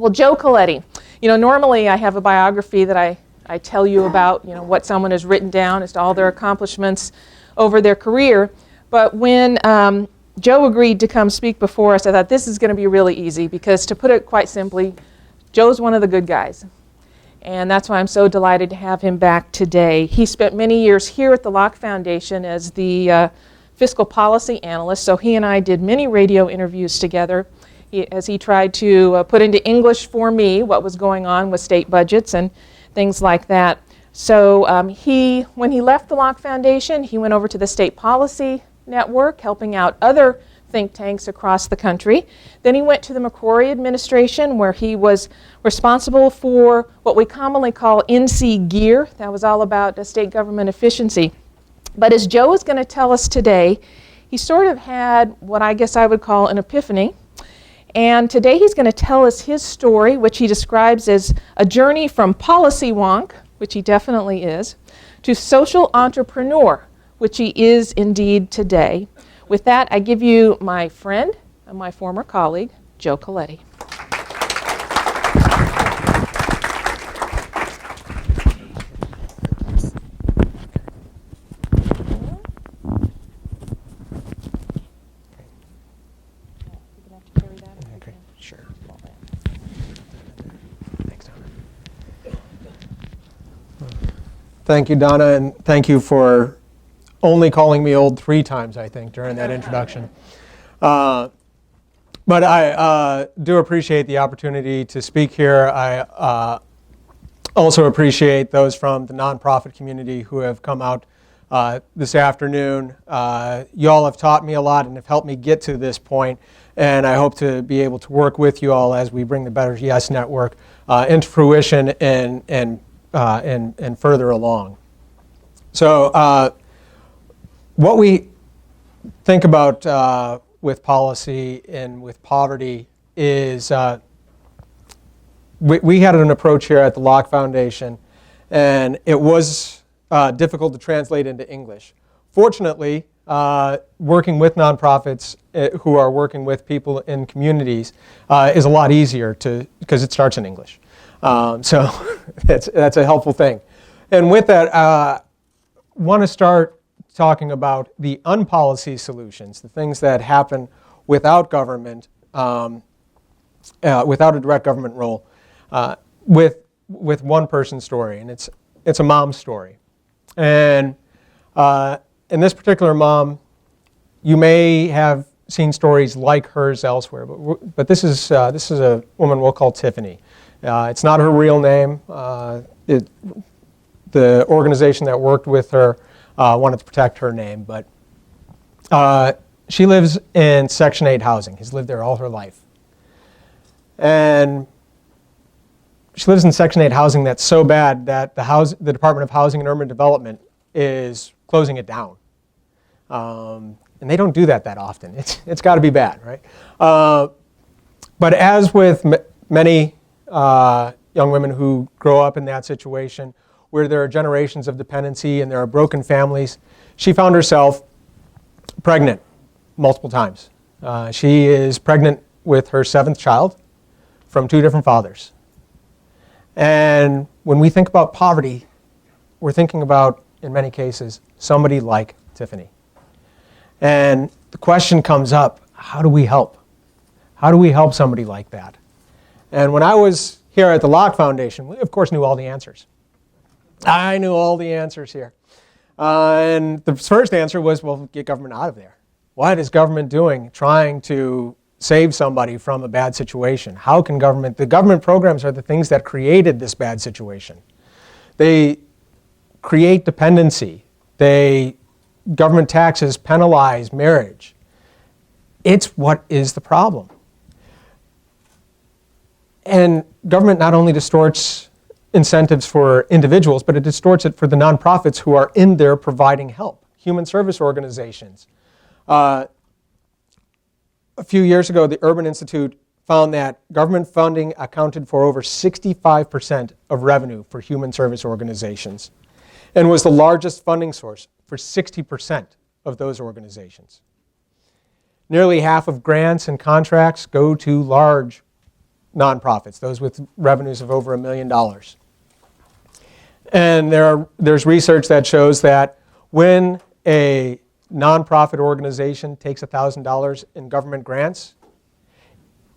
Well, Joe Coletti. Normally I have a biography that I tell you about, what someone has written down as to all their accomplishments over their career. But when Joe agreed to come speak before us, I thought this is going to be really easy because, to put it quite simply, Joe's one of the good guys. And that's why I'm so delighted to have him back today. He spent many years here at the Locke Foundation as the fiscal policy analyst, so he and I did many radio interviews together as he tried to put into English for me what was going on with state budgets and things like that. So when he left the Locke Foundation, he went over to the State Policy Network, helping out other think tanks across the country. Then he went to the McCrory administration, where he was responsible for what we commonly call NC Gear. That was all about state government efficiency. But as Joe is going to tell us today, he sort of had what I guess I would call an epiphany. And today he's going to tell us his story, which he describes as a journey from policy wonk, which he definitely is, to social entrepreneur, which he is indeed today. With that, I give you my friend and my former colleague, Joe Coletti. Okay, sure. Thanks, Donna. Thank you, Donna, and thank you for only calling me old 3 times, I think, during that introduction. But I do appreciate the opportunity to speak here. I also appreciate those from the nonprofit community who have come out this afternoon. You all have taught me a lot and have helped me get to this point, and I hope to be able to work with you all as we bring the Better Yes Network into fruition and further along. So what we think about with policy and with poverty is we had an approach here at the Locke Foundation, and it was difficult to translate into English. Fortunately, working with nonprofits who are working with people in communities is a lot easier because it starts in English. So that's a helpful thing. And with that, I want to start talking about the unpolicy solutions, the things that happen without government, without a direct government role, with one person's story, and it's a mom's story. And in this particular mom, you may have seen stories like hers elsewhere, but this is a woman we'll call Tiffany. It's not her real name. The organization that worked with her wanted to protect her name, but she lives in Section 8 housing, has lived there all her life. And she lives in Section 8 housing that's so bad that the Department of Housing and Urban Development is closing it down. And they don't do that often. It's got to be bad, right? But as with many young women who grow up in that situation, where there are generations of dependency and there are broken families, she found herself pregnant multiple times. She is pregnant with her 7th child from 2 different fathers. And when we think about poverty, we're thinking about, in many cases, somebody like Tiffany. And the question comes up, how do we help? How do we help somebody like that? And when I was here at the Locke Foundation, we of course knew all the answers. I knew all the answers here. And the first answer was, well, get government out of there. What is government doing trying to save somebody from a bad situation? How can the government programs are the things that created this bad situation. They create dependency. Government taxes penalize marriage. It's what is the problem. And government not only distorts incentives for individuals, but it distorts it for the nonprofits who are in there providing help, human service organizations. A few years ago, the Urban Institute found that government funding accounted for over 65% of revenue for human service organizations and was the largest funding source for 60% of those organizations. Nearly half of grants and contracts go to large nonprofits, those with revenues of over $1 million. And there's research that shows that when a nonprofit organization takes $1,000 in government grants,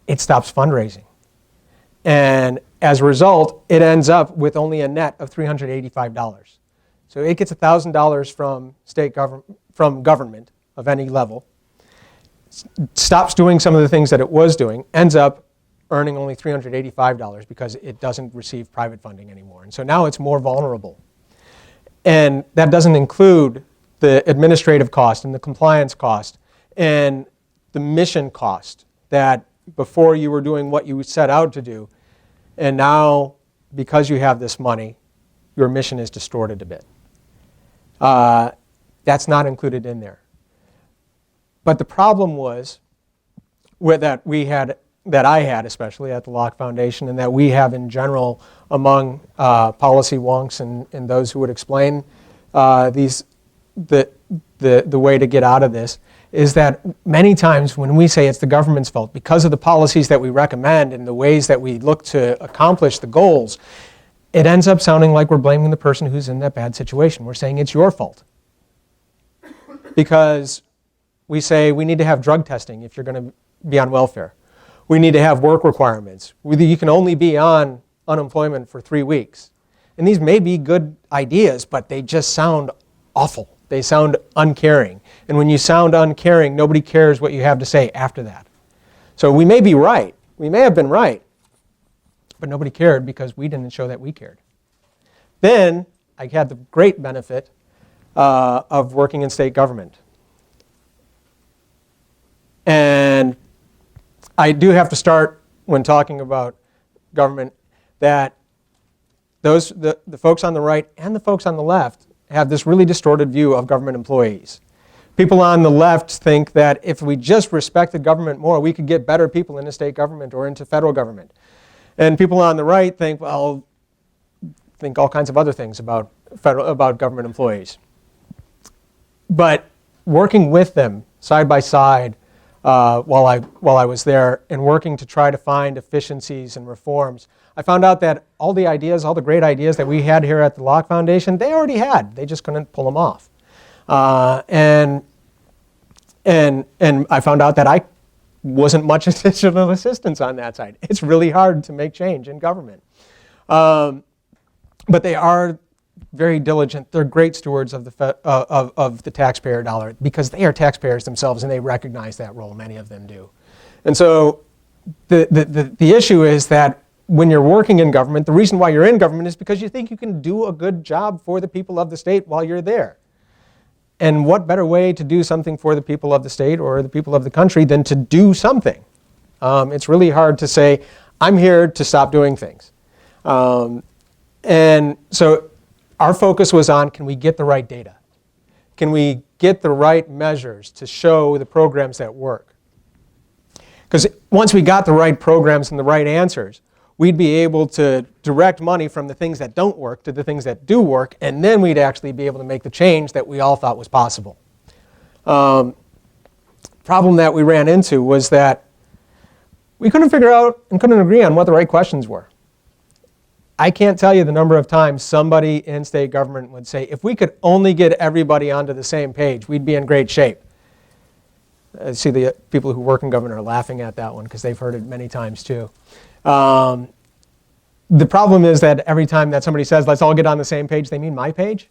it stops fundraising. And as a result, it ends up with only a net of $385. So it gets $1,000 from government of any level, stops doing some of the things that it was doing, ends up earning only $385 because it doesn't receive private funding anymore. And so now it's more vulnerable. And that doesn't include the administrative cost and the compliance cost and the mission cost that before you were doing what you set out to do, and now because you have this money, your mission is distorted a bit. That's not included in there. But the problem was that I had especially at the Locke Foundation, and that we have in general among policy wonks and those who would explain the way to get out of this, is that many times when we say it's the government's fault because of the policies that we recommend and the ways that we look to accomplish the goals, it ends up sounding like we're blaming the person who's in that bad situation. We're saying it's your fault. Because we say we need to have drug testing if you're going to be on welfare. We need to have work requirements. You can only be on unemployment for 3 weeks. And these may be good ideas, but they just sound awful. They sound uncaring. And when you sound uncaring, nobody cares what you have to say after that. So we may be right. We may have been right. But nobody cared because we didn't show that we cared. Then I had the great benefit of working in state government. And I do have to start when talking about government that the folks on the right and the folks on the left have this really distorted view of government employees. People on the left think that if we just respected government more, we could get better people into state government or into federal government. And people on the right think all kinds of other things about government employees. But working with them side by side while I was there and working to try to find efficiencies and reforms, I found out that all the great ideas that we had here at the Locke Foundation, they already had. They just couldn't pull them off. And I found out that I wasn't much additional assistance on that side. It's really hard to make change in government. But they are very diligent. They're great stewards of the taxpayer dollar because they are taxpayers themselves and they recognize that role. Many of them do. And so the issue is that when you're working in government, the reason why you're in government is because you think you can do a good job for the people of the state while you're there. And what better way to do something for the people of the state or the people of the country than to do something? It's really hard to say, I'm here to stop doing things. And so our focus was on, can we get the right data? Can we get the right measures to show the programs that work? Because once we got the right programs and the right answers, we'd be able to direct money from the things that don't work to the things that do work, and then we'd actually be able to make the change that we all thought was possible. Problem that we ran into was that we couldn't figure out and couldn't agree on what the right questions were. I can't tell you the number of times somebody in state government would say, if we could only get everybody onto the same page, we'd be in great shape. I see the people who work in government are laughing at that one because they've heard it many times too. The problem is that every time that somebody says, let's all get on the same page, they mean my page.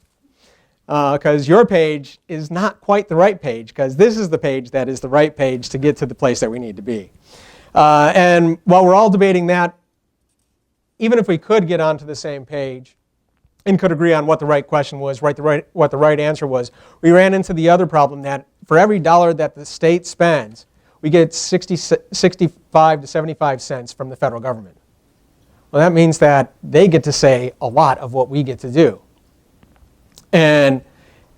Because your page is not quite the right page, because this is the page that is the right page to get to the place that we need to be. And while we're all debating that, even if we could get onto the same page and could agree on what the right question was, what the right answer was, we ran into the other problem that for every dollar that the state spends, we get 65 to 75 cents from the federal government. Well, that means that they get to say a lot of what we get to do. And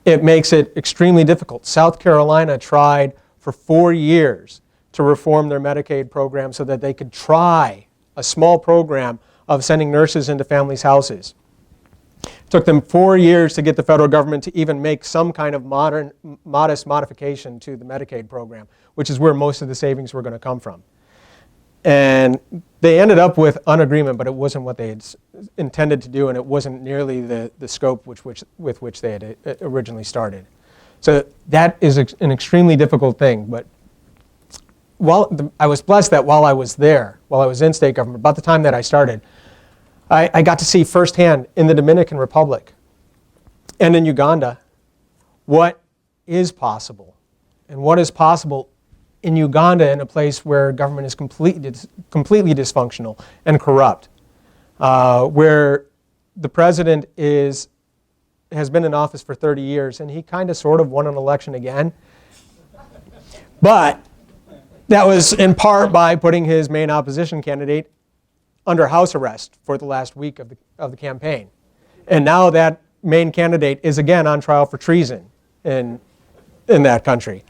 it makes it extremely difficult. South Carolina tried for 4 years to reform their Medicaid program so that they could try a small program of sending nurses into families' houses. It took them 4 years to get the federal government to even make some kind of modest modification to the Medicaid program, which is where most of the savings were going to come from. And they ended up with an agreement, but it wasn't what they had intended to do, and it wasn't nearly the scope with which they had originally started. So that is an extremely difficult thing. But I was blessed that while I was there, while I was in state government, about the time that I started, I got to see firsthand in the Dominican Republic and in Uganda what is possible, and what is possible in Uganda, in a place where government is completely dysfunctional and corrupt, where the president has been in office for 30 years, and he kind of sort of won an election again. But that was in part by putting his main opposition candidate under house arrest for the last week of the campaign. And now that main candidate is again on trial for treason in that country.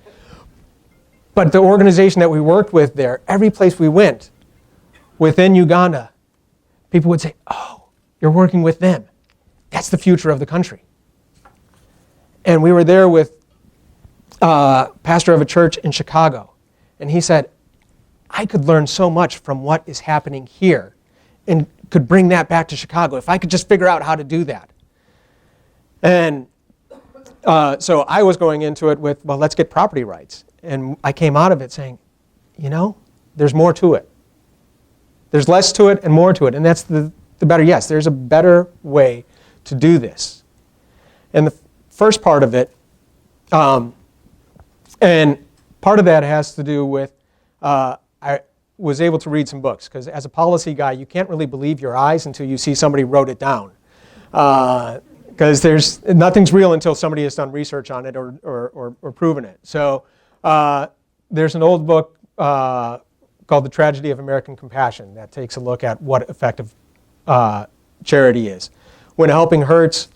But the organization that we worked with there, every place we went within Uganda, people would say, "Oh, you're working with them. That's the future of the country." And we were there with a pastor of a church in Chicago, and he said, "I could learn so much from what is happening here and could bring that back to Chicago if I could just figure out how to do that." And so I was going into it with, well, let's get property rights. And I came out of it saying, there's more to it. There's less to it and more to it. And that's the better. Yes, there's a better way to do this. And the first part of it, and part of that has to do with, I was able to read some books. Because as a policy guy, you can't really believe your eyes until you see somebody wrote it down. Because nothing's real until somebody has done research on it or proven it. So there's an old book called The Tragedy of American Compassion that takes a look at what effective charity is. When Helping Hurts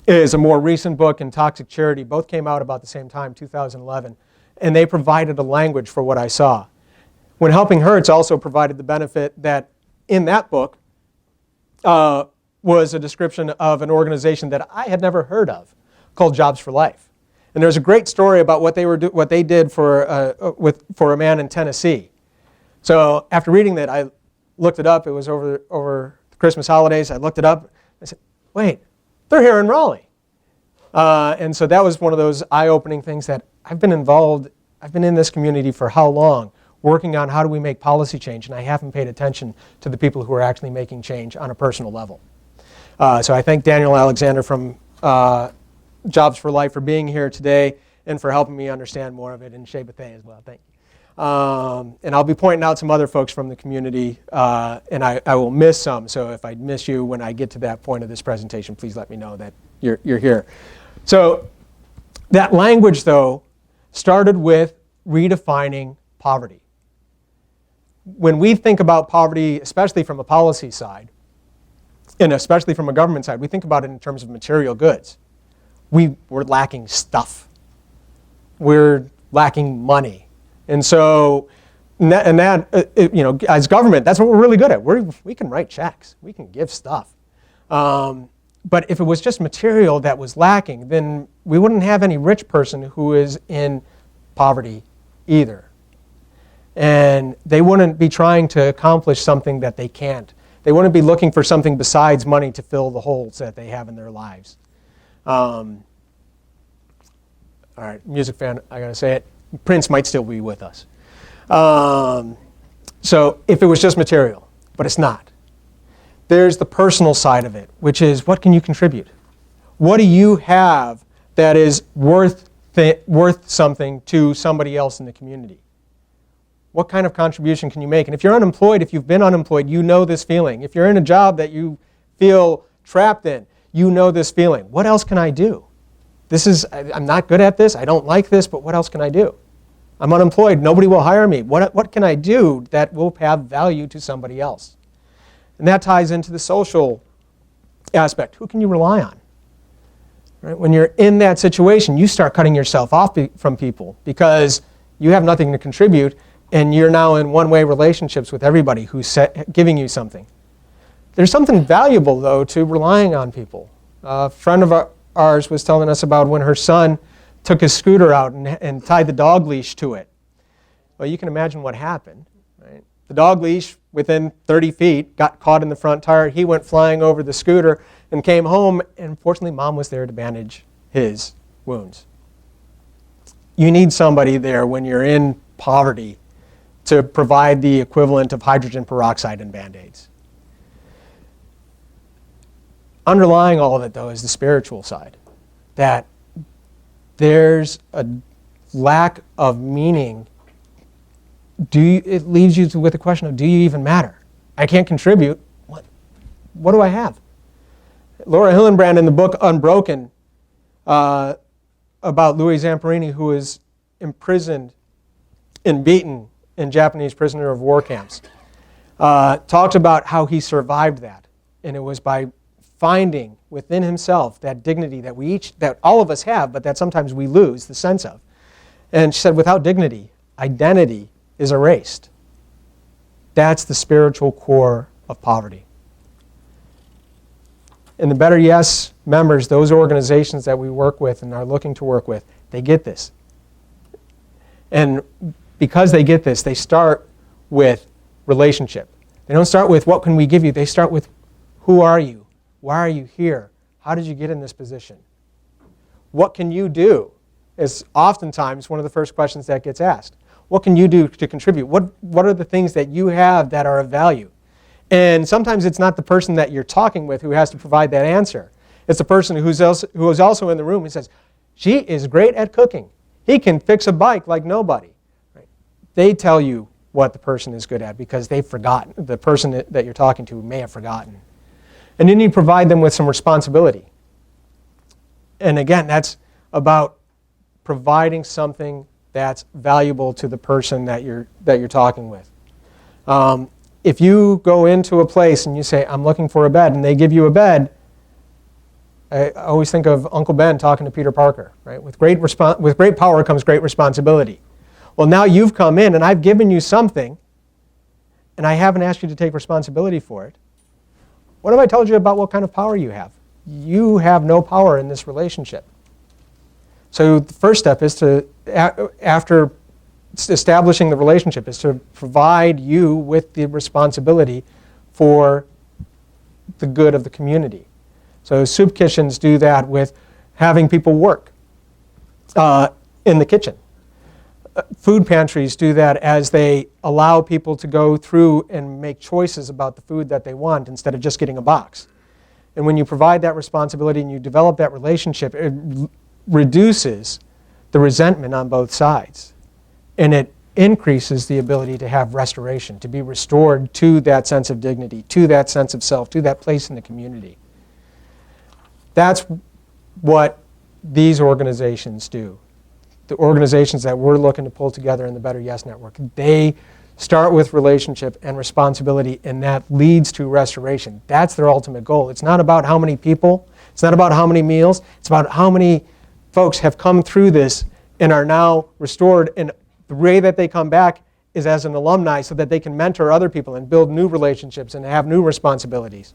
is a more recent book, and Toxic Charity both came out about the same time, 2011, and they provided a language for what I saw. When Helping Hurts also provided the benefit that in that book was a description of an organization that I had never heard of called Jobs for Life. And there's a great story about what they did for a man in Tennessee. So after reading that, I looked it up. It was over the Christmas holidays. I looked it up. I said, wait, they're here in Raleigh. And so that was one of those eye-opening things that I've been in this community for how long, working on how do we make policy change, and I haven't paid attention to the people who are actually making change on a personal level. So I thank Daniel Alexander from Jobs for Life for being here today and for helping me understand more of it, and Shea Bethay as well. Thank you. And I'll be pointing out some other folks from the community, and I will miss some. So if I miss you when I get to that point of this presentation, please let me know that you're here. So that language, though, started with redefining poverty. When we think about poverty, especially from a policy side, and especially from a government side, we think about it in terms of material goods. We're lacking stuff. We're lacking money. And so, as government, that's what we're really good at. We can write checks. We can give stuff. But if it was just material that was lacking, then we wouldn't have any rich person who is in poverty either. And they wouldn't be trying to accomplish something that they can't. They wouldn't be looking for something besides money to fill the holes that they have in their lives. All right, music fan, I gotta say it. Prince might still be with us. So if it was just material, but it's not. There's the personal side of it, which is what can you contribute? What do you have that is worth something to somebody else in the community? What kind of contribution can you make? And if you're unemployed, if you've been unemployed, you know this feeling. If you're in a job that you feel trapped in, you know this feeling. What else can I do? I'm not good at this, I don't like this, but what else can I do? I'm unemployed, nobody will hire me. What can I do that will have value to somebody else? And that ties into the social aspect. Who can you rely on? Right? When you're in that situation, you start cutting yourself off from people because you have nothing to contribute, and you're now in one-way relationships with everybody who's giving you something. There's something valuable, though, to relying on people. A friend of ours was telling us about when her son took his scooter out and tied the dog leash to it. Well, you can imagine what happened. Right? The dog leash, within 30 feet, got caught in the front tire. He went flying over the scooter and came home, and fortunately, Mom was there to bandage his wounds. You need somebody there when you're in poverty to provide the equivalent of hydrogen peroxide and Band-Aids. Underlying all of it, though, is the spiritual side, that there's a lack of meaning. It leaves you with the question of, do you even matter? I can't contribute. What do I have? Laura Hillenbrand, in the book Unbroken, about Louis Zamperini, who was imprisoned and beaten in Japanese prisoner of war camps, talked about how he survived that. And it was by finding within himself that dignity that all of us have, but that sometimes we lose the sense of. And she said, without dignity, identity is erased. That's the spiritual core of poverty. And the Better Yes members, those organizations that we work with and are looking to work with, they get this. And because they get this, they start with relationship. They don't start with, what can we give you? They start with, who are you? Why are you here? How did you get in this position? What can you do? Is oftentimes one of the first questions that gets asked. What can you do to contribute? What are the things that you have that are of value? And sometimes it's not the person that you're talking with who has to provide that answer. It's the person who is also in the room who says, she is great at cooking. He can fix a bike like nobody. Right? They tell you what the person is good at because they've forgotten. The person that you're talking to may have forgotten. And then you provide them with some responsibility. And again, that's about providing something that's valuable to the person that you're talking with. If you go into a place and you say, I'm looking for a bed, and they give you a bed, I always think of Uncle Ben talking to Peter Parker, right? With great power comes great responsibility. Well, now you've come in and I've given you something, and I haven't asked you to take responsibility for it. What have I told you about what kind of power you have? You have no power in this relationship. So the first step is to, after establishing the relationship, is to provide you with the responsibility for the good of the community. So soup kitchens do that with having people work in the kitchen. Food pantries do that as they allow people to go through and make choices about the food that they want instead of just getting a box. And when you provide that responsibility and you develop that relationship, it reduces the resentment on both sides. And it increases the ability to have restoration, to be restored to that sense of dignity, to that sense of self, to that place in the community. That's what these organizations do. The organizations that we're looking to pull together in the Better Yes Network, they start with relationship and responsibility, and that leads to restoration. That's their ultimate goal. It's not about how many people, it's not about how many meals, it's about how many folks have come through this and are now restored, and the way that they come back is as an alumni so that they can mentor other people and build new relationships and have new responsibilities.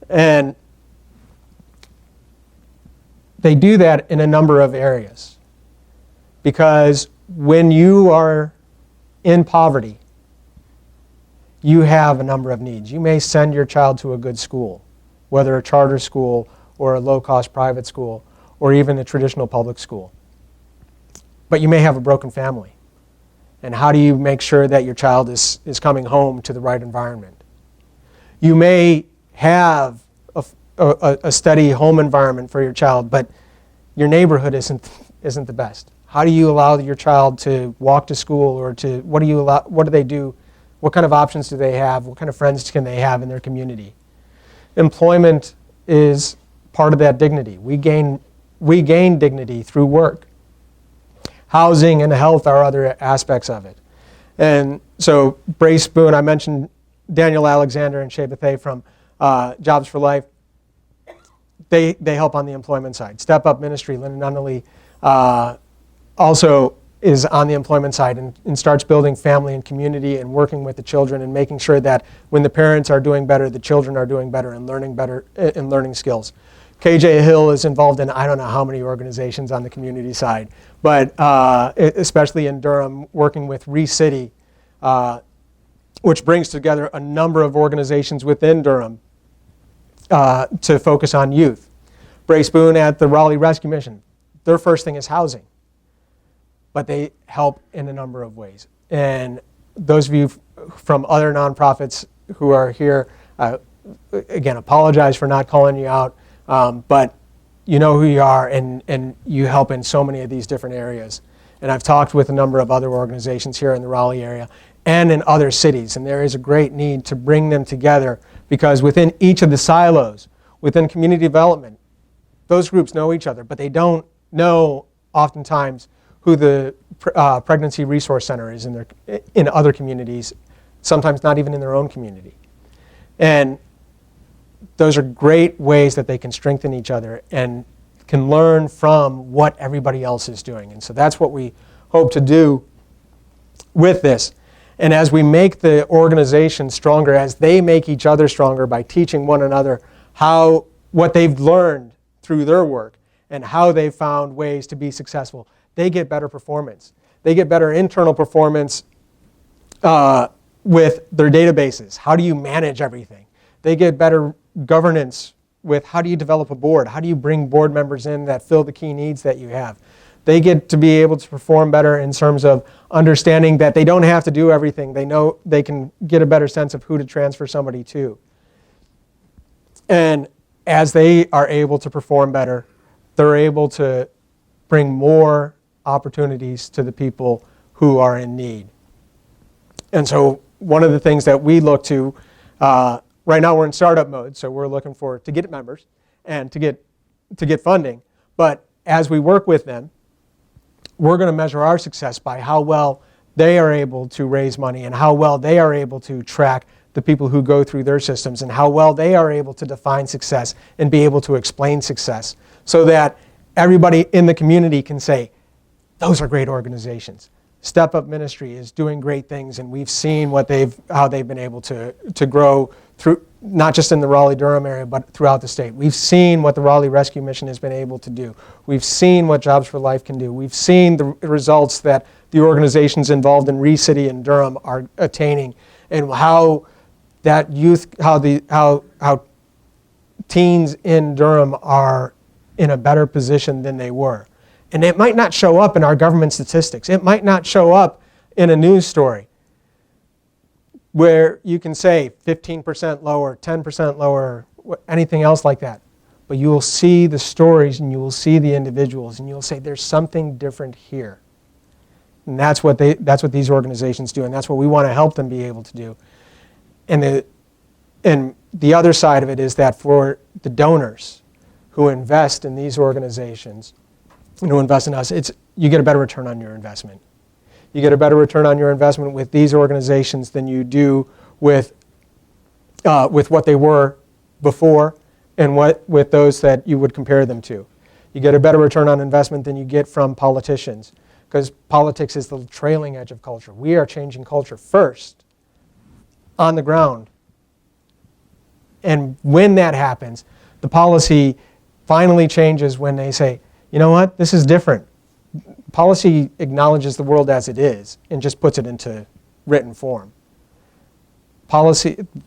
And they do that in a number of areas. Because when you are in poverty, you have a number of needs. You may send your child to a good school, whether a charter school or a low-cost private school or even a traditional public school. But you may have a broken family. And how do you make sure that your child is coming home to the right environment? You may have a steady home environment for your child, but your neighborhood isn't the best. How do you allow your child to walk to school, or what do they do? What kind of options do they have? What kind of friends can they have in their community? Employment is part of that dignity. We gain dignity through work. Housing and health are other aspects of it. And so Brace Boone, I mentioned Daniel Alexander and Shea Bethay from Jobs for Life. They help on the employment side. Step Up Ministry, Lynn Nunnally, also is on the employment side and starts building family and community and working with the children and making sure that when the parents are doing better, the children are doing better and learning skills. KJ Hill is involved in I don't know how many organizations on the community side, but especially in Durham, working with ReCity which brings together a number of organizations within Durham to focus on youth. Brace Boone at the Raleigh Rescue Mission, their first thing is housing, but they help in a number of ways. And those of you from other nonprofits who are here, again, apologize for not calling you out, but you know who you are, and you help in so many of these different areas. And I've talked with a number of other organizations here in the Raleigh area and in other cities, and there is a great need to bring them together, because within each of the silos, within community development, those groups know each other, but they don't know oftentimes who the Pregnancy Resource Center is in other communities, sometimes not even in their own community. And those are great ways that they can strengthen each other and can learn from what everybody else is doing. And so that's what we hope to do with this. And as we make the organization stronger, as they make each other stronger by teaching one another what they've learned through their work and how they've found ways to be successful, they get better performance. They get better internal performance with their databases. How do you manage everything? They get better governance with how do you develop a board? How do you bring board members in that fill the key needs that you have? They get to be able to perform better in terms of understanding that they don't have to do everything. They know they can get a better sense of who to transfer somebody to. And as they are able to perform better, they're able to bring more opportunities to the people who are in need. And so one of the things that we look to, right now we're in startup mode, so we're looking to get members and to get funding. But as we work with them, we're going to measure our success by how well they are able to raise money and how well they are able to track the people who go through their systems and how well they are able to define success and be able to explain success, so that everybody in the community can say, those are great organizations. Step Up Ministry is doing great things, and we've seen how they've been able to grow through, not just in the Raleigh-Durham area, but throughout the state. We've seen what the Raleigh Rescue Mission has been able to do. We've seen what Jobs for Life can do. We've seen the results that the organizations involved in ReCity and Durham are attaining, and how that youth, how teens in Durham are in a better position than they were. And it might not show up in our government statistics. It might not show up in a news story where you can say 15% lower, 10% lower, anything else like that. But you will see the stories and you will see the individuals and you'll say there's something different here. And that's what these organizations do, and that's what we want to help them be able to do. And the other side of it is that for the donors who invest in these organizations, who invest in us, you get a better return on your investment. You get a better return on your investment with these organizations than you do with what they were before and with those that you would compare them to. You get a better return on investment than you get from politicians, because politics is the trailing edge of culture. We are changing culture first on the ground. And when that happens, the policy finally changes when they say, you know what, this is different. Policy acknowledges the world as it is and just puts it into written form.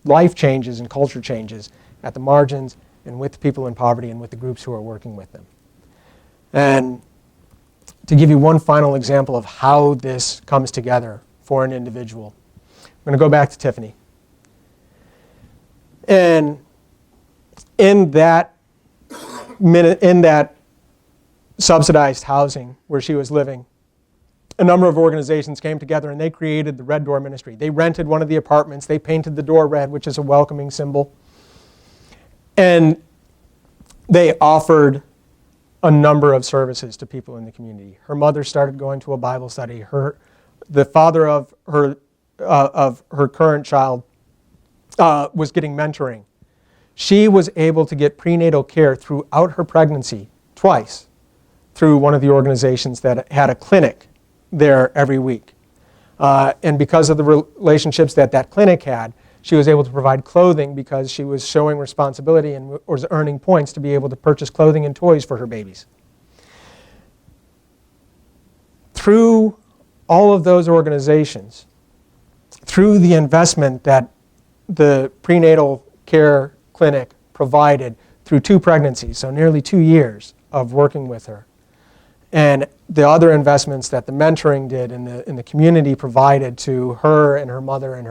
Life changes and culture changes at the margins and with the people in poverty and with the groups who are working with them. And to give you one final example of how this comes together for an individual, I'm going to go back to Tiffany. And in that subsidized housing where she was living, a number of organizations came together and they created the Red Door Ministry. They rented one of the apartments. They painted the door red, which is a welcoming symbol. And they offered a number of services to people in the community. Her mother started going to a Bible study. The father of her current child was getting mentoring. She was able to get prenatal care throughout her pregnancy twice through one of the organizations that had a clinic there every week. And because of the relationships that clinic had, she was able to provide clothing because she was showing responsibility and was earning points to be able to purchase clothing and toys for her babies. Through all of those organizations, through the investment that the prenatal care clinic provided through 2 pregnancies, so nearly 2 years of working with her, and the other investments that the mentoring did and the community provided to her and her mother and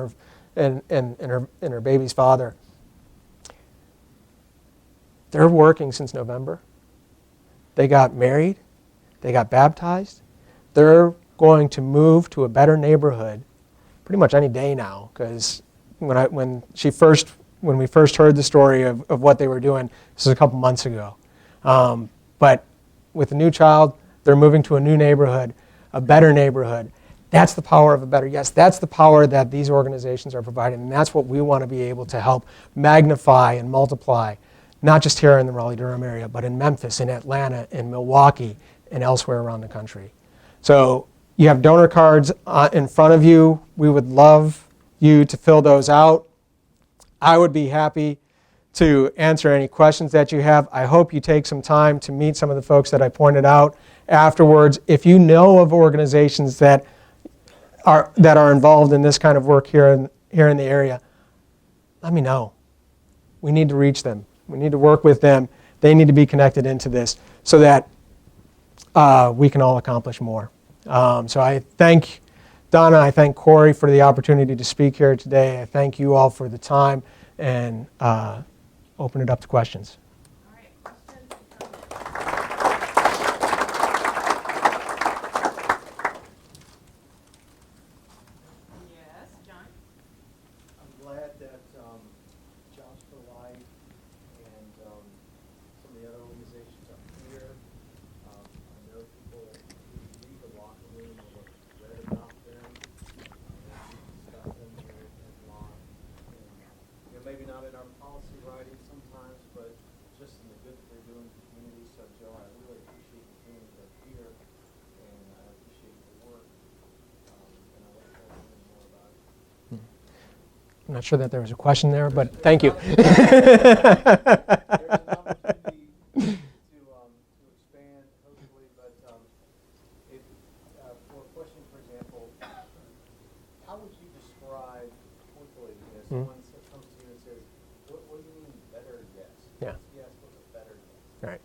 her baby's father. They're working since November. They got married. They got baptized. They're going to move to a better neighborhood pretty much any day now, because when we first heard the story of what they were doing, this was a couple months ago. But with a new child, they're moving to a new neighborhood, a better neighborhood. That's the power of a better yes. That's the power that these organizations are providing, and that's what we want to be able to help magnify and multiply, not just here in the Raleigh-Durham area, but in Memphis, in Atlanta, in Milwaukee, and elsewhere around the country. So you have donor cards in front of you. We would love you to fill those out. I would be happy to answer any questions that you have. I hope you take some time to meet some of the folks that I pointed out afterwards. If you know of organizations that are involved in this kind of work here in the area, let me know. We need to reach them. We need to work with them. They need to be connected into this so that we can all accomplish more. So I thank Donna, I thank Corey for the opportunity to speak here today. I thank you all for the time, and open it up to questions. All right, questions? Yes, John? I'm glad that Jobs for Life and some of the other organizations are here. I know people who leave the locker room or read about them, discuss them here at Locke. And, maybe not in our policy writing sometimes, but just in the good that they're doing in the community. So, Joe, I really appreciate the community that's here, and I appreciate the work. And I look forward to learning more about it. I'm not sure that there was a question there, but thank you. There's an opportunity to expand, hopefully, but if for a question, for example, how would you describe quickly if someone comes to you and says, what do you mean better yes? Yeah. Yes, what's a better yes? Right.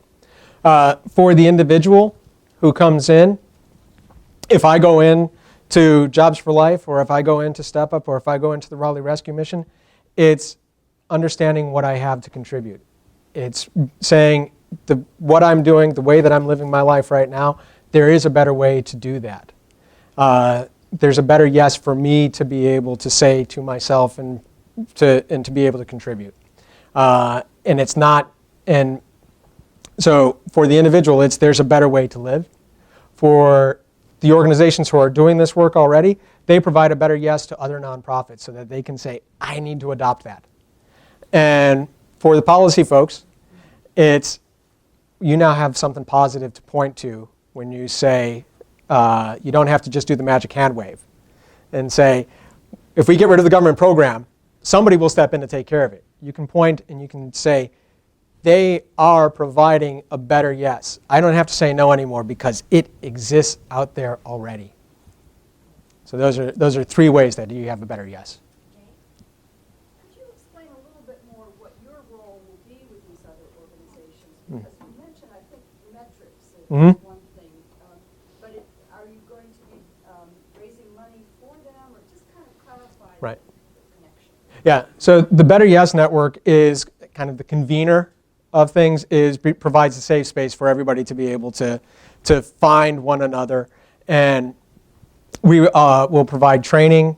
For the individual who comes in, if I go in to Jobs for Life, or if I go into Step Up, or if I go into the Raleigh Rescue Mission, it's understanding what I have to contribute. It's saying what I'm doing, the way that I'm living my life right now, there is a better way to do that. There's a better yes for me to be able to say to myself and to be able to contribute. And it's not, and so for the individual, there's a better way to live. For the organizations who are doing this work already, they provide a better yes to other nonprofits so that they can say, I need to adopt that. And for the policy folks, it's you now have something positive to point to when you say, you don't have to just do the magic hand wave and say, if we get rid of the government program, somebody will step in to take care of it. You can point and you can say, they are providing a better yes. I don't have to say no anymore because it exists out there already. So those are 3 ways that you have a better yes. Okay. Could you explain a little bit more what your role will be with these other organizations? Because you mentioned, I think, metrics is one thing, but are you going to be raising money for them, or just kind of clarify Right. the connection? Yeah, so the Better Yes Network is kind of the convener of things, provides a safe space for everybody to be able to find one another. And we will provide training,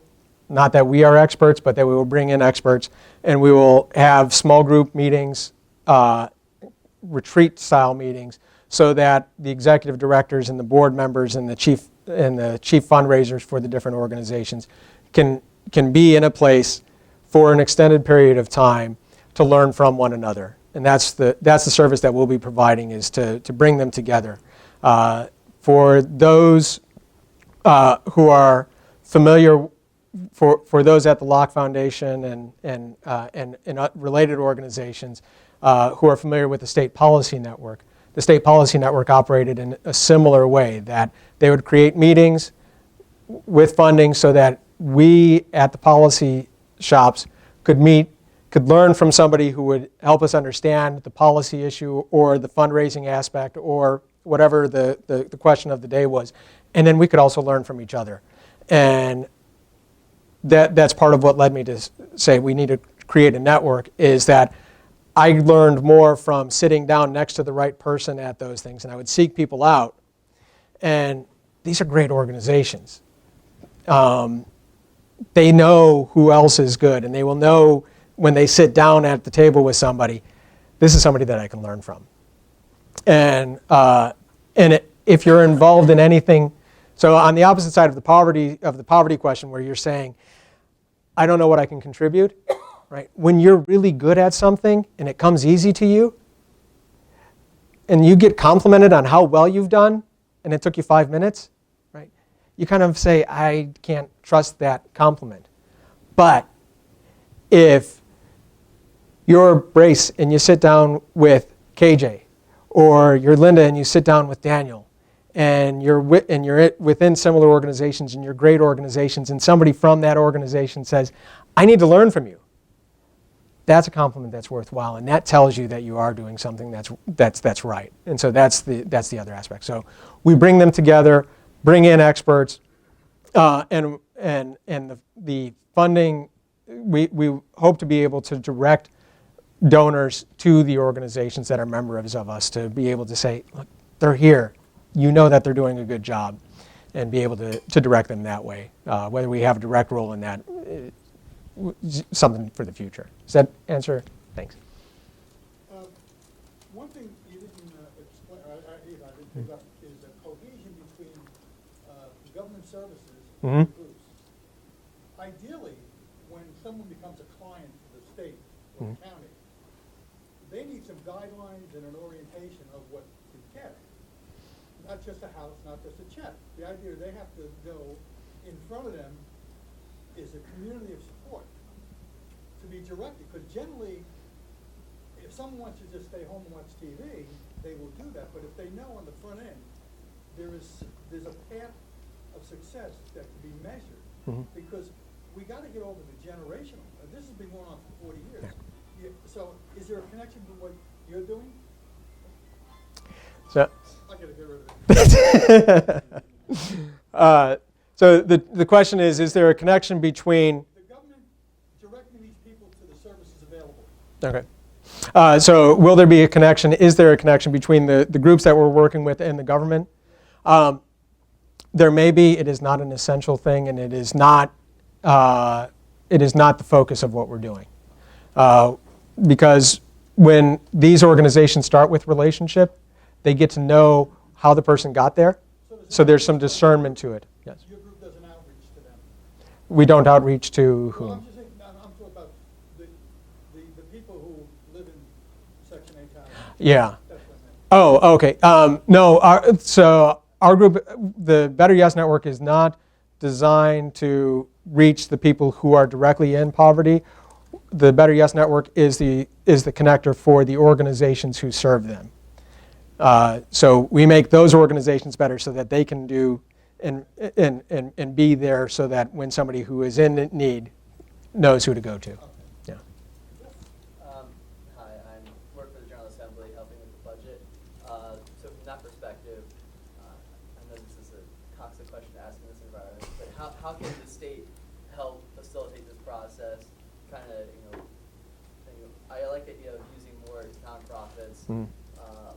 not that we are experts, but that we will bring in experts. And we will have small group meetings, retreat-style meetings, so that the executive directors and the board members and the chief fundraisers for the different organizations can be in a place for an extended period of time to learn from one another. And that's the service that we'll be providing, is to bring them together. For those who are familiar, for those at the Locke Foundation and related organizations who are familiar with the State Policy Network, the State Policy Network operated in a similar way, that they would create meetings with funding so that we at the policy shops could learn from somebody who would help us understand the policy issue or the fundraising aspect or whatever the question of the day was. And then we could also learn from each other. And that's part of what led me to say we need to create a network, is that I learned more from sitting down next to the right person at those things, and I would seek people out. And these are great organizations. They know who else is good, and they will know when they sit down at the table with somebody, this is somebody that I can learn from. And if you're involved in anything, so on the opposite side of the poverty question, where you're saying, I don't know what I can contribute, right? When you're really good at something and it comes easy to you, and you get complimented on how well you've done, and it took you 5 minutes, right? You kind of say, I can't trust that compliment. But if you're Brace and you sit down with KJ, or you're Linda and you sit down with Daniel, and you're within similar organizations and you're great organizations, and somebody from that organization says, I need to learn from you, that's a compliment that's worthwhile, and that tells you that you are doing something that's right. And so that's the other aspect. So we bring them together, bring in experts, and the funding, we hope to be able to direct donors to the organizations that are members of us, to be able to say, look, they're here, you know that they're doing a good job, and be able to direct them that way. Whether we have a direct role in that, something for the future. Does that answer? Thanks. One thing you didn't explain, I didn't pick up, is the cohesion between government services and groups. Ideally, when someone becomes a client for the state or the county, they need some guidelines and an orientation of what to get. Not just a house, not just a check. The idea they have to go in front of them is a community of support to be directed. Because generally, if someone wants to just stay home and watch TV, they will do that. But if they know on the front end there's a path of success that can be measured, because we got to get over the generational. This has been going on for 40 years. Yeah, so is there a connection to what you're doing? So, I got to get rid of it. So the question is there a connection between... The government directing these people to the services available. Okay. So will there be a connection? Is there a connection between the groups that we're working with and the government? There may be. It is not an essential thing, and it is not the focus of what we're doing. Because when these organizations start with relationship, they get to know how the person got there. So there's some discernment to it. Yes. Your group doesn't outreach to them. We don't outreach to whom? Well, I'm just saying, I'm talking about the people who live in Section 8 towns. Yeah. That's what I meant. Oh, okay. No, so our group, the Better Yes Network, is not designed to reach the people who are directly in poverty. The Better Yes Network is the connector for the organizations who serve them. So we make those organizations better so that they can do and be there, so that when somebody who is in need knows who to go to. Yeah. Hi, I work for the General Assembly, helping with the budget. So from that perspective, I know this is a toxic question to ask in this environment, but how can the state help facilitate this process? Kind of, I like the idea of using more nonprofits.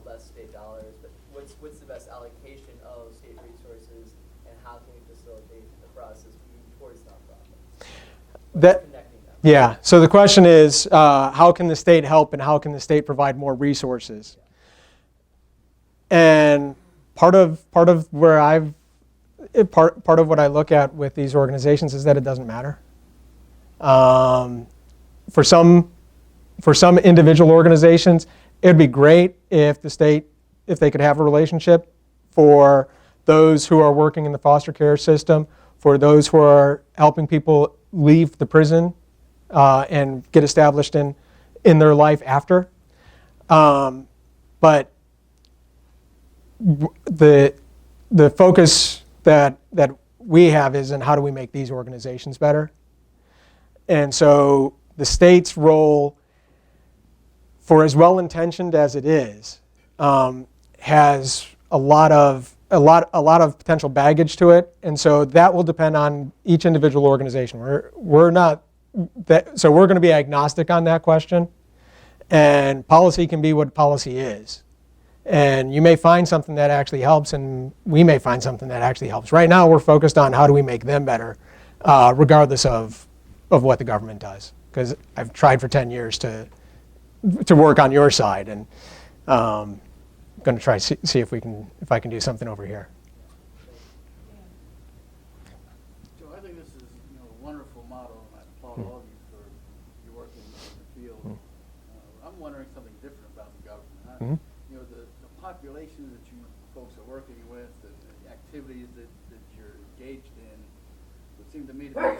Less state dollars, but what's the best allocation of state resources, and how can we facilitate the process moving towards nonprofits? Connecting them. Yeah, so the question is, how can the state help, and how can the state provide more resources? And part of where part of what I look at with these organizations is that it doesn't matter. For some individual organizations, it would be great if the state, if they could have a relationship. For those who are working in the foster care system, for those who are helping people leave the prison and get established in their life after. But the focus that we have is in how do we make these organizations better. And so the state's role, for as well-intentioned as it is, has a lot of potential baggage to it, and so that will depend on each individual organization. We're not that, so we're going to be agnostic on that question, and policy can be what policy is. And you may find something that actually helps, and we may find something that actually helps. Right now, we're focused on how do we make them better, regardless of what the government does. Because I've tried for 10 years to work on your side, and I'm going to try see if I can do something over here. Joe, I think this is a wonderful model, and I applaud all of you for your work in the field. I'm wondering something different about the government. The population that you folks are working with and the activities that you're engaged in would seem to me to be a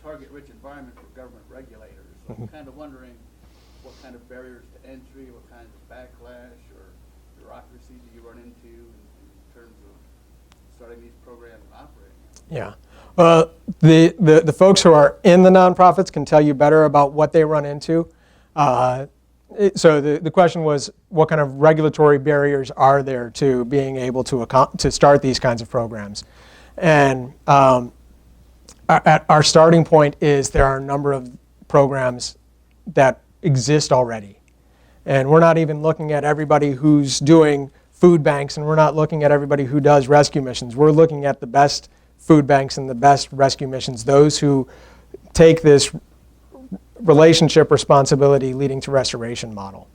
target-rich environment for government regulators. So I'm kind of wondering what kind of barriers to entry, what kinds of backlash or bureaucracy do you run into in terms of starting these programs and operating them? Yeah. The folks who are in the nonprofits can tell you better about what they run into. So the question was, what kind of regulatory barriers are there to being able to start these kinds of programs? And our starting point is there are a number of programs that exist already. And we're not even looking at everybody who's doing food banks, and we're not looking at everybody who does rescue missions. We're looking at the best food banks and the best rescue missions, those who take this relationship responsibility leading to restoration model.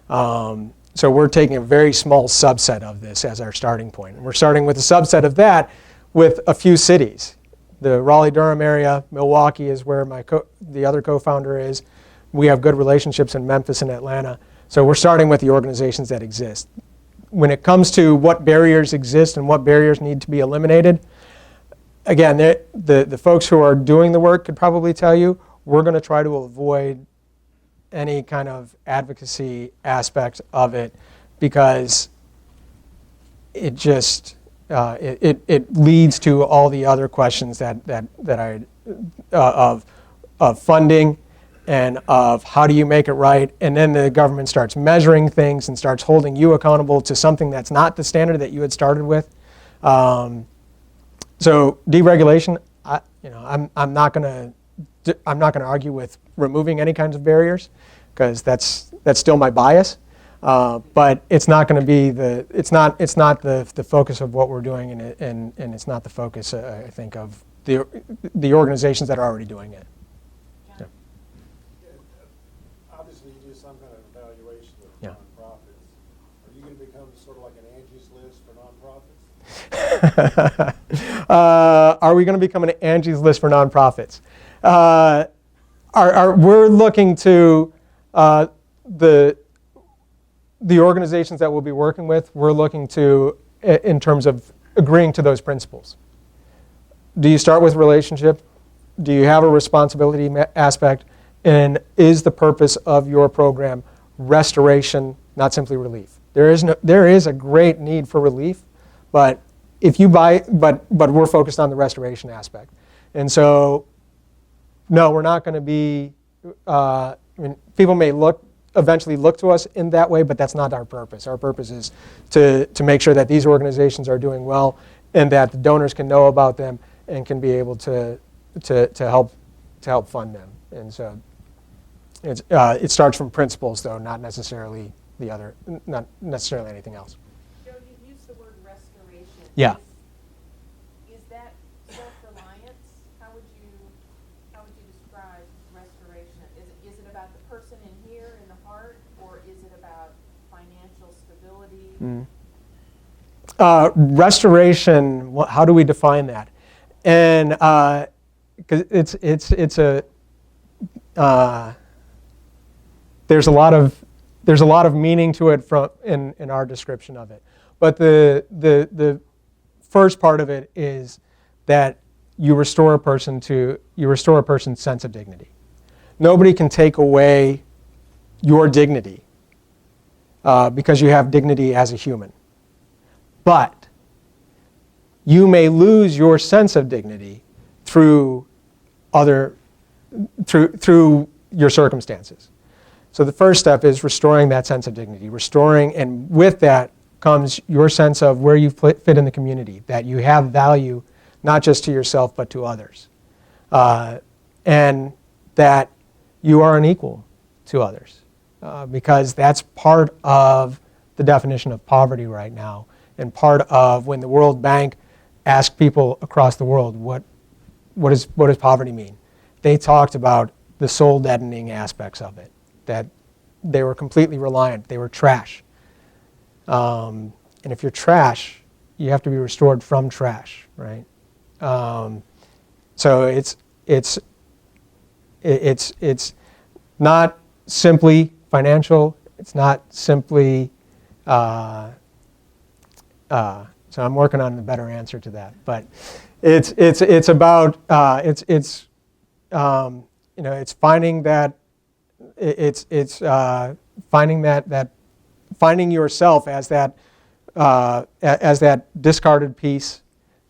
So we're taking a very small subset of this as our starting point. And we're starting with a subset of that with a few cities. The Raleigh-Durham area, Milwaukee is where the other co-founder is. We have good relationships in Memphis and Atlanta. So we're starting with the organizations that exist. When it comes to what barriers exist and what barriers need to be eliminated, again, the folks who are doing the work could probably tell you, we're going to try to avoid any kind of advocacy aspect of it because it just it leads to all the other questions of funding and of how do you make it right, and then the government starts measuring things and starts holding you accountable to something that's not the standard that you had started with. So deregulation, I'm not going to argue with removing any kinds of barriers because that's still my bias. But it's not going to be the focus of what we're doing, and it's not the focus I think of the organizations that are already doing it. Yeah. Obviously, you do some kind of evaluation of Yeah. nonprofits. Are you going to become sort of like an Angie's List for nonprofits? Are we going to become an Angie's List for nonprofits? We're looking to the organizations that we'll be working with, we're looking to, in terms of agreeing to those principles. Do you start with relationship? Do you have a responsibility aspect? And is the purpose of your program restoration, not simply relief? There is a great need for relief, but but we're focused on the restoration aspect. And so, no, we're not going to be, people may eventually look to us in that way, but that's not our purpose. Our purpose is to make sure that these organizations are doing well and that the donors can know about them and can be able to help fund them. And so it starts from principles, though, not necessarily not necessarily anything else. Joe, you used the word restoration. Yeah. Is that self-reliance? How would you describe restoration? Is it about the person in here, in the heart, or is it about financial stability? Restoration, how do we define that? And because it's a there's a lot of meaning to it in our description of it. But the first part of it is that you restore a person's sense of dignity. Nobody can take away your dignity because you have dignity as a human. But you may lose your sense of dignity through your circumstances. So the first step is restoring that sense of dignity, and with that comes your sense of where you fit in the community, that you have value not just to yourself but to others, and that you are an equal to others, because that's part of the definition of poverty right now, and part of when the World Bank asked people across the world what does poverty mean. They talked about the soul deadening aspects of it, that they were completely reliant, they were trash. And if you're trash, you have to be restored from trash, right? So it's not simply financial. It's not simply. So I'm working on a better answer to that, but it's about it's finding that finding yourself as that discarded piece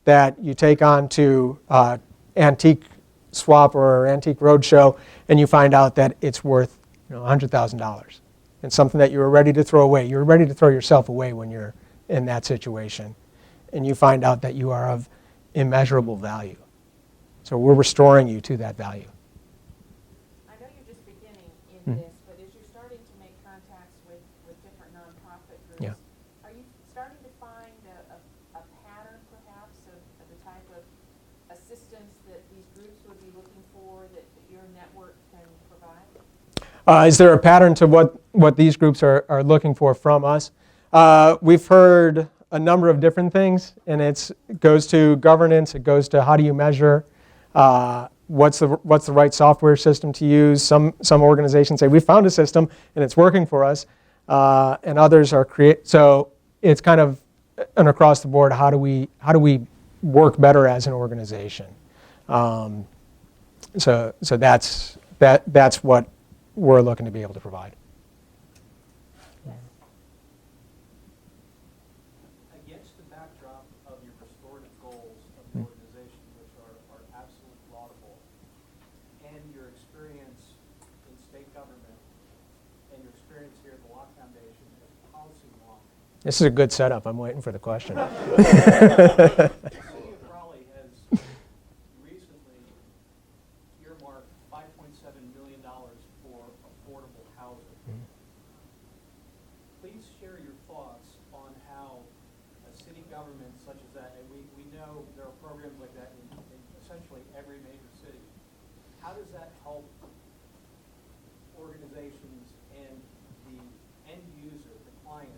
that you take on to antique swap or antique roadshow, and you find out that it's worth $100,000, and something that you were ready to throw away. You're ready to throw yourself away when you're in that situation, and you find out that you are of immeasurable value. So we're restoring you to that value. I know you're just beginning in this, but as you're starting to make contacts with different nonprofit groups, Yeah. are you starting to find a pattern perhaps of the type of assistance that these groups would be looking for that your network can provide? Is there a pattern to what these groups are looking for from us? We've heard a number of different things, and it goes to governance, it goes to how do you measure, what's the right software system to use. Some organizations say we found a system and it's working for us, and others are so it's kind of an across the board, how do we work better as an organization. So that's what we're looking to be able to provide. Against the backdrop of your restorative goals of the organization, which are absolutely laudable, and your experience in state government, and your experience here at the Locke Foundation as a policy wonk, This is a good setup. I'm waiting for the question. the city of Raleigh has recently earmarked $5.7 million for affordable housing. Please share your thoughts on how a city government such as that, and we know there are programs like that in essentially every major city. How does that help organizations and the end user, the client,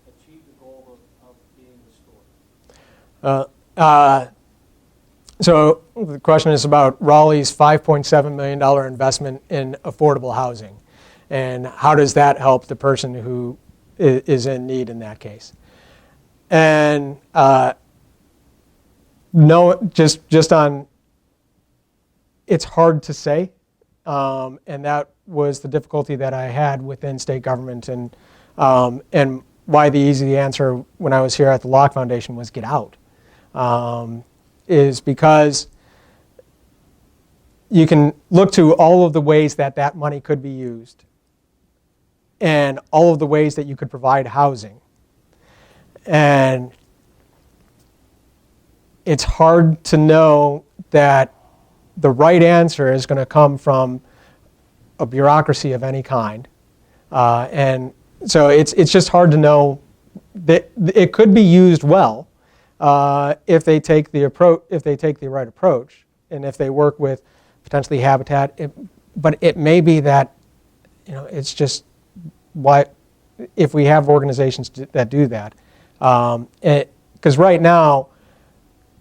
achieve the goal of being restored? So the question is about Raleigh's $5.7 million investment in affordable housing, and how does that help the person who is in need in that case? And no, just on, it's hard to say, and that was the difficulty that I had within state government, and why the easy answer when I was here at the Locke Foundation was get out. Is because you can look to all of the ways that money could be used and all of the ways that you could provide housing. And it's hard to know that the right answer is going to come from a bureaucracy of any kind. And so it's just hard to know that it could be used well. If they take the right approach, and if they work with potentially Habitat, but it may be that it's just why if we have organizations that do that, because right now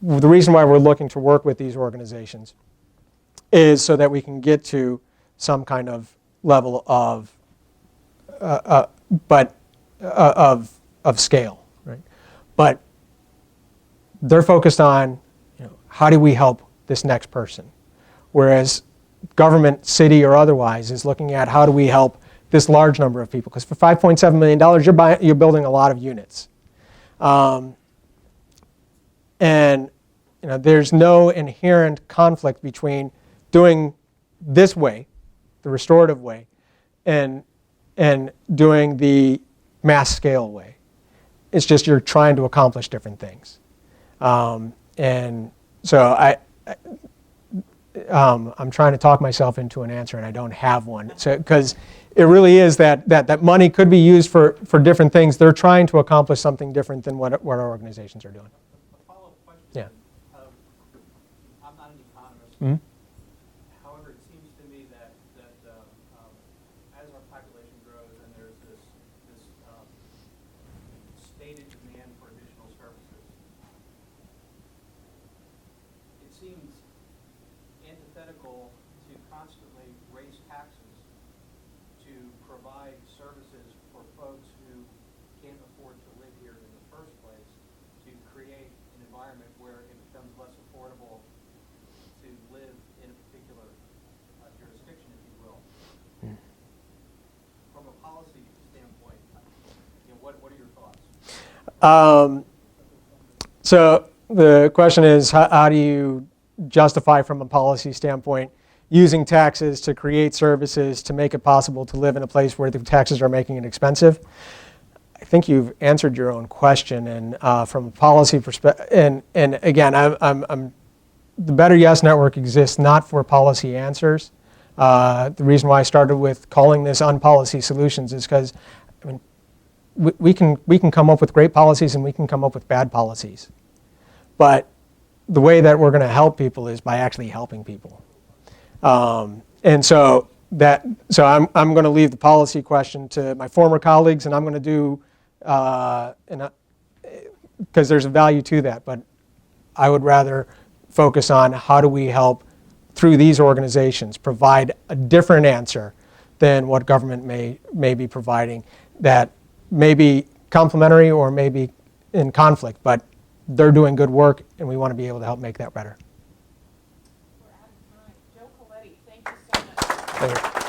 the reason why we're looking to work with these organizations is so that we can get to some kind of level of scale, right? But they're focused on, how do we help this next person? Whereas government, city or otherwise, is looking at how do we help this large number of people? Because for $5.7 million, you're building a lot of units. And there's no inherent conflict between doing this way, the restorative way, and doing the mass scale way. It's just you're trying to accomplish different things. And so I'm trying to talk myself into an answer, and I don't have one. So because it really is that money could be used for different things. They're trying to accomplish something different than what our organizations are doing. A follow-up question. Yeah. I'm not an economist. Mhm. However, it seems to me that as our population grows and there's this stated demand for additional services, it seems antithetical to constantly raise taxes to provide services for folks who can't afford to live here in the first place, to create an environment where it becomes less affordable to live in a particular jurisdiction, if you will. From a policy standpoint, what are your thoughts? So the question is, how do you justify from a policy standpoint using taxes to create services to make it possible to live in a place where the taxes are making it expensive? I think you've answered your own question, and from a policy perspective, and again, the Better Yes Network exists not for policy answers. The reason why I started with calling this Unpolicy Solutions is because, I mean, we can come up with great policies and we can come up with bad policies, but the way that we're going to help people is by actually helping people. And so I'm going to leave the policy question to my former colleagues, and I'm going to do because there's a value to that. But I would rather focus on how do we help through these organizations provide a different answer than what government may be providing, that may be complementary or may be in conflict, but they're doing good work, and we want to be able to help make that better. We're out of time. Joe Coletti, thank you so much. Thank you.